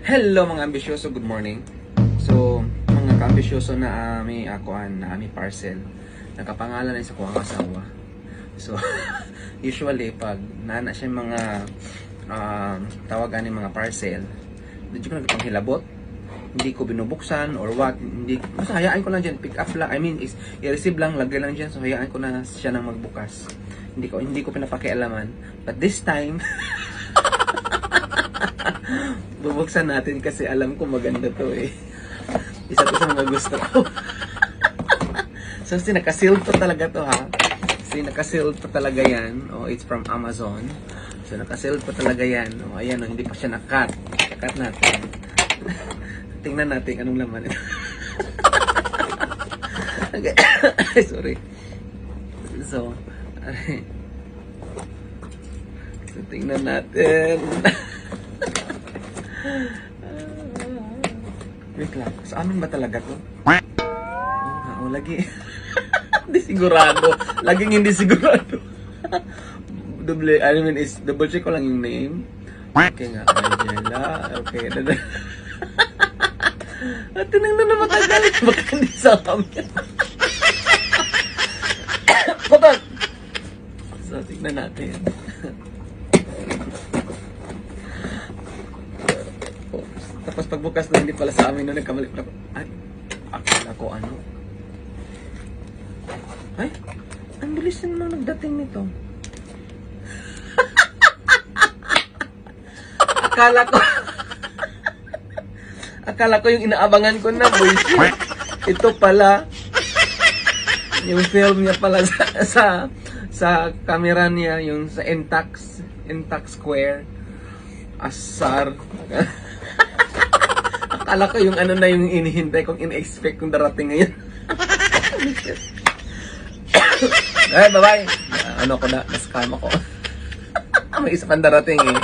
Hello mga ambisyoso, good morning. So, mga ka-ambisyoso na ami parcel. Nakapangalan na sa kuwang asawa. So, usually pag nana siya mga tawagan ng mga parcel, hindi ko nagpanghilabot. Hindi ko binubuksan or what, hindi, basta hayaan ko lang dyan, pick up lang, i-receive lang, lagay lang dyan, so hayaan ko na siya nang magbukas. Hindi ko pinapakialaman. But this time, bubuksan natin kasi alam ko maganda to eh. Isa to sa mga gusto ko. So, naka-sealed to talaga to ha. Naka-sealed to talaga yan. Oh, it's from Amazon. So, naka-sealed to talaga yan. Oh, ayan, oh, hindi pa siya na-cut. Cut natin. Tingnan natin anong laman ito. Okay. Sorry. So, tingnan natin. Wait lang. Sa amin ba talaga to? Oo, lagi. Hindi sigurado. Laging hindi sigurado. Double check ko lang yung name. Okay nga, Angela. Okay. At tinang na matagal. Baka hindi sa amin. Patag! So, tignan natin. Tapos pagbukas na hindi pala sa amin na nagkamali pa. Ay, akala ko ano. Ay, ang bilis naman nagdating nito. Akala ko yung inaabangan ko na, boy. Ito pala yung film niya pala sa camera niya, yung sa Intax Square. Asar. Akala ko yung ano na yung inihintay kong in-expect kong darating ngayon. Ay, bye-bye. Ano ko na, na-scam ako. May isa pang darating eh.